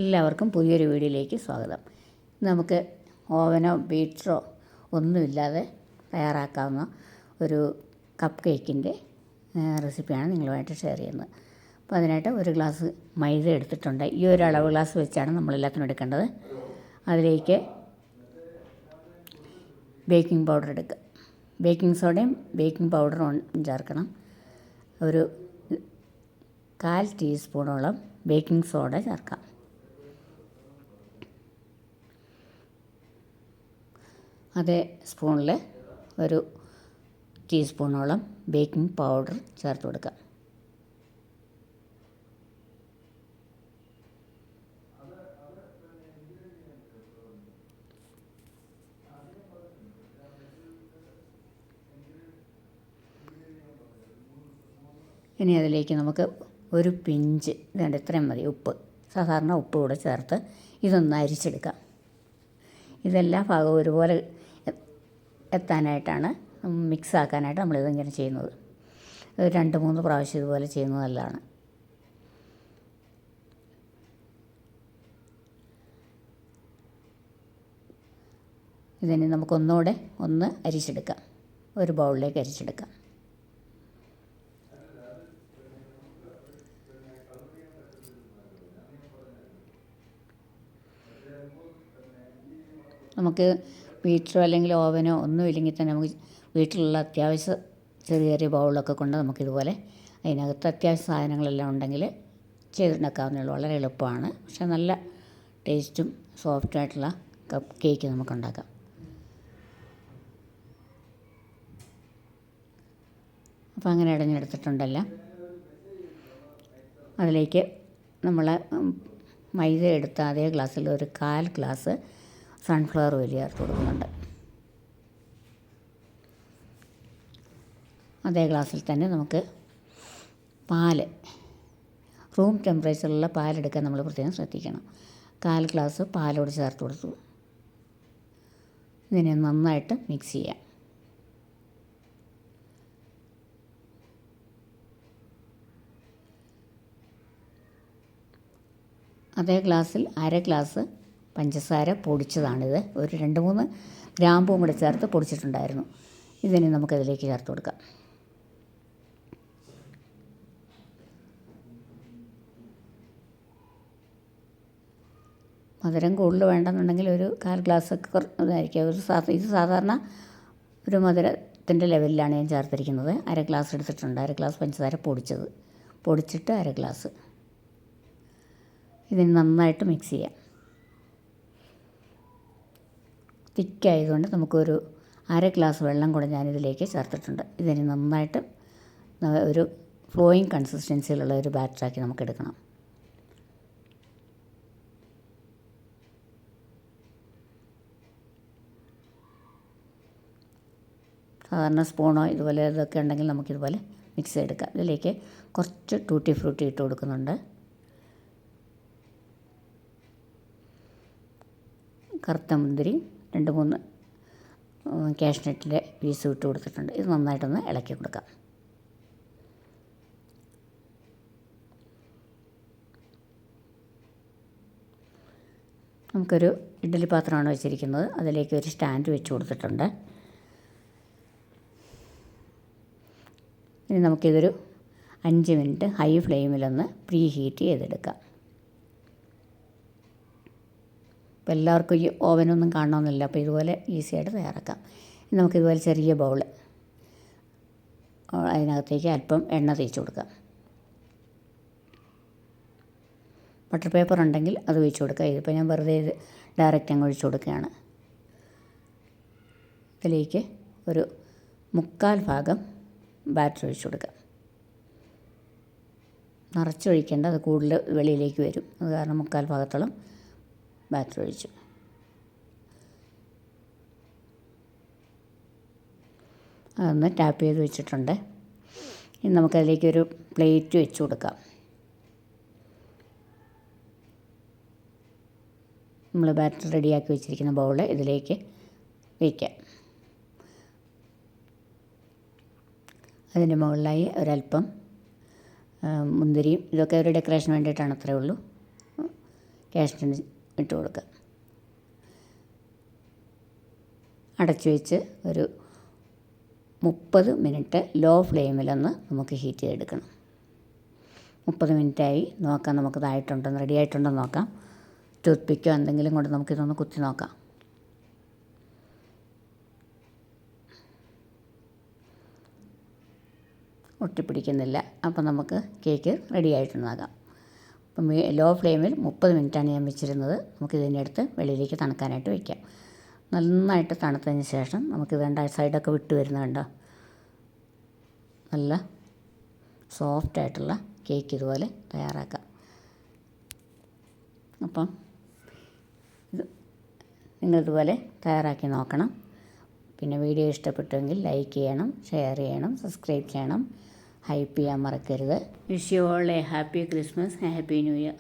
എല്ലാവർക്കും പുതിയൊരു വീഡിയോയിലേക്ക് സ്വാഗതം. നമുക്ക് ഓവനോ ബീറ്ററോ ഒന്നുമില്ലാതെ തയ്യാറാക്കാവുന്ന ഒരു കപ്പ് കേക്കിൻ്റെ റെസിപ്പിയാണ് നിങ്ങളുമായിട്ട് ഷെയർ ചെയ്യുന്നത്. അപ്പോൾ അതിനായിട്ട് ഒരു ഗ്ലാസ് മൈദ എടുത്തിട്ടുണ്ട്. ഈ ഒരു അളവ് ഗ്ലാസ് വെച്ചാണ് നമ്മളെല്ലാത്തിനും എടുക്കേണ്ടത്. അതിലേക്ക് ബേക്കിംഗ് പൗഡർ എടുക്കുക. ബേക്കിംഗ് സോഡയും ബേക്കിംഗ് പൗഡറും ചേർക്കണം. ഒരു 1/4 ടീസ്പൂണോളം ബേക്കിംഗ് സോഡ ചേർക്കാം. അതേ സ്പൂണിൽ ഒരു ടീസ്പൂണോളം ബേക്കിംഗ് പൗഡർ ചേർത്ത് കൊടുക്കാം. ഇനി അതിലേക്ക് നമുക്ക് ഒരു പിഞ്ച് ഇതുണ്ട്, ഇത്രയും മതി ഉപ്പ്, സാധാരണ ഉപ്പ് കൂടെ ചേർത്ത് ഇതൊന്ന് അരിച്ചെടുക്കാം. ഇതെല്ലാ ഭാഗവും ഒരുപോലെ എത്താനായിട്ടാണ്, മിക്സ് ആക്കാനായിട്ട് നമ്മളിതിങ്ങനെ ചെയ്യുന്നത്. 2-3 പ്രാവശ്യം ഇതുപോലെ ചെയ്യുന്നത് നല്ലതാണ്. ഇതിന് നമുക്കൊന്നുകൂടെ ഒന്ന് അരിച്ചെടുക്കാം. ഒരു ബൗളിലേക്ക് അരിച്ചെടുക്കാം. നമുക്ക് ബീറ്ററോ അല്ലെങ്കിൽ ഓവനോ ഒന്നും ഇല്ലെങ്കിൽ തന്നെ നമുക്ക് വീട്ടിലുള്ള അത്യാവശ്യം ചെറിയ ചെറിയ ബൗളൊക്കെ കൊണ്ട് നമുക്കിതുപോലെ അതിനകത്ത് അത്യാവശ്യ സാധനങ്ങളെല്ലാം ഉണ്ടെങ്കിൽ ചെയ്തുണ്ടാക്കാവുന്നേ ഉള്ളൂ. വളരെ എളുപ്പമാണ്. പക്ഷേ നല്ല ടേസ്റ്റും സോഫ്റ്റായിട്ടുള്ള കപ്പ് കേക്ക് നമുക്കുണ്ടാക്കാം. അപ്പോൾ അങ്ങനെ ഇടഞ്ഞെടുത്തിട്ടുണ്ടല്ലോ. അതിലേക്ക് നമ്മൾ മൈദ എടുത്ത അതേ ഗ്ലാസ്സിൽ ഒരു 1/4 ഗ്ലാസ് സൺഫ്ലവർ ഓയിൽ ചേർത്ത് കൊടുക്കുന്നുണ്ട്. അതേ ഗ്ലാസ്സിൽ തന്നെ നമുക്ക് പാല്, റൂം ടെമ്പറേച്ചറിലുള്ള പാലെടുക്കാൻ നമ്മൾ പ്രത്യേകം ശ്രദ്ധിക്കണം. 1/4 ഗ്ലാസ് പാലോട് ചേർത്ത് കൊടുത്തു. ഇതിനെ നന്നായിട്ട് മിക്സ് ചെയ്യാം. അതേ ഗ്ലാസ്സിൽ 1/2 ഗ്ലാസ് പഞ്ചസാര പൊടിച്ചതാണിത്. ഒരു 2-3 ഗ്രാമ്പും കൂടെ ചേർത്ത് പൊടിച്ചിട്ടുണ്ടായിരുന്നു. ഇതിനെ നമുക്കതിലേക്ക് ചേർത്ത് കൊടുക്കാം. മധുരം കൂടുതൽ വേണ്ടെന്നുണ്ടെങ്കിൽ ഒരു 1/4 ഗ്ലാസ്സൊക്കെ ഇതായിരിക്കും. ഇത് സാധാരണ ഒരു മധുരത്തിൻ്റെ ലെവലിലാണ് ഞാൻ ചേർത്തിരിക്കുന്നത്. 1/2 ഗ്ലാസ് എടുത്തിട്ടുണ്ട്. 1/2 ഗ്ലാസ് പഞ്ചസാര പൊടിച്ചിട്ട് 1/2 ഗ്ലാസ്. ഇതിന് നന്നായിട്ട് മിക്സ് ചെയ്യാം. തിക്കായതുകൊണ്ട് നമുക്കൊരു 1/2 ഗ്ലാസ് വെള്ളം കൂടെ ഞാനിതിലേക്ക് ചേർത്തിട്ടുണ്ട്. ഇതിന് നന്നായിട്ട് ഒരു ഫ്ലോയിങ് കൺസിസ്റ്റൻസിയിലുള്ള ഒരു ബാറ്ററാക്കി നമുക്കെടുക്കണം. സാധാരണ സ്പൂണോ ഇതുപോലെ ഇതൊക്കെ ഉണ്ടെങ്കിൽ നമുക്കിതുപോലെ മിക്സ് ചെയ്തെടുക്കാം. ഇതിലേക്ക് കുറച്ച് ടൂട്ടി ഫ്രൂട്ടി ഇട്ട് കൊടുക്കുന്നുണ്ട്. കറുത്ത മുന്തിരി 2-3 കാഷ്നട്ടിൻ്റെ പീസ് ഇട്ട് കൊടുത്തിട്ടുണ്ട്. ഇത് നന്നായിട്ടൊന്ന് ഇളക്കി കൊടുക്കാം. നമുക്കൊരു ഇഡ്ഡലി പാത്രമാണ് വെച്ചിരിക്കുന്നത്. അതിലേക്ക് ഒരു സ്റ്റാൻഡ് വെച്ച് കൊടുത്തിട്ടുണ്ട്. ഇനി നമുക്കിതൊരു 5 മിനിറ്റ് ഹൈ ഫ്ലെയിമിലൊന്ന് പ്രീ ഹീറ്റ് ചെയ്തെടുക്കാം. അപ്പോൾ എല്ലാവർക്കും ഈ ഓവനൊന്നും കാണണമെന്നില്ല. അപ്പോൾ ഇതുപോലെ ഈസിയായിട്ട് തയ്യാറാക്കാം. നമുക്കിതുപോലെ ചെറിയ ബൗള്, അതിനകത്തേക്ക് അല്പം എണ്ണ തേച്ച് കൊടുക്കാം. ബട്ടർ പേപ്പർ ഉണ്ടെങ്കിൽ അത് ഒഴിച്ച് കൊടുക്കുക. ഇതിപ്പോൾ ഞാൻ വെറുതെ ഡയറക്റ്റ് അങ്ങ് ഒഴിച്ച് കൊടുക്കുകയാണ്. ഇതിലേക്ക് ഒരു 1/4 ഭാഗം ബാറ്റർ ഒഴിച്ച് കൊടുക്കാം. നിറച്ചൊഴിക്കേണ്ട, അത് കൂടുതൽ വെളിയിലേക്ക് വരും. അത് കാരണം 1/4 ഭാഗത്തോളം ബാറ്റർ ഒഴിച്ചു. അതൊന്ന് ടാപ്പ് ചെയ്ത് വെച്ചിട്ടുണ്ട്. ഇനി നമുക്കതിലേക്കൊരു പ്ലേറ്റ് വെച്ച് കൊടുക്കാം. നമ്മൾ ബാറ്റർ റെഡിയാക്കി വെച്ചിരിക്കുന്ന ബൗള് ഇതിലേക്ക് വയ്ക്കാം. അതിൻ്റെ മുകളിലായി ഒരല്പം മുന്തിരിയും, ഇതൊക്കെ ഒരു ഡെക്കറേഷന് വേണ്ടിയിട്ടാണ്, അത്രയേ ഉള്ളൂ. കാഷ്നട്ട് ഇട്ട് കൊടുക്കുക. അടച്ചു വെച്ച് ഒരു 30 മിനിറ്റ് ലോ ഫ്ലെയിമിലൊന്ന് നമുക്ക് ഹീറ്റ് ചെയ്തെടുക്കണം. 30 മിനിറ്റായി നോക്കാം, നമുക്കിതായിട്ടുണ്ടോ റെഡി ആയിട്ടുണ്ടോ നോക്കാം. ടൂത്ത് പിക്കോ എന്തെങ്കിലും കൊണ്ട് നമുക്കിതൊന്ന് കുത്തി നോക്കാം. ഒട്ടിപ്പിടിക്കുന്നില്ല. അപ്പം നമുക്ക് കേക്ക് റെഡി ആയിട്ടുണ്ടാകാം. അപ്പം ലോ ഫ്ലെയിമിൽ 30 മിനിറ്റാണ് ഞാൻ വെച്ചിരുന്നത്. നമുക്കിതിൻ്റെ അടുത്ത് വെളിയിലേക്ക് തണുക്കാനായിട്ട് വയ്ക്കാം. നന്നായിട്ട് തണുത്തതിന് ശേഷം നമുക്ക് വേണ്ട സൈഡൊക്കെ വിട്ട് വരുന്നുണ്ടോ, നല്ല സോഫ്റ്റായിട്ടുള്ള കേക്ക് ഇതുപോലെ തയ്യാറാക്കാം. അപ്പം ഇത് നിങ്ങളിതുപോലെ തയ്യാറാക്കി നോക്കണം. പിന്നെ വീഡിയോ ഇഷ്ടപ്പെട്ടുവെങ്കിൽ ലൈക്ക് ചെയ്യണം, ഷെയർ ചെയ്യണം, സബ്സ്ക്രൈബ് ചെയ്യണം, ഹൈപ്പ് ചെയ്യാൻ മറക്കരുത്. Wish you all A happy Christmas, happy new year.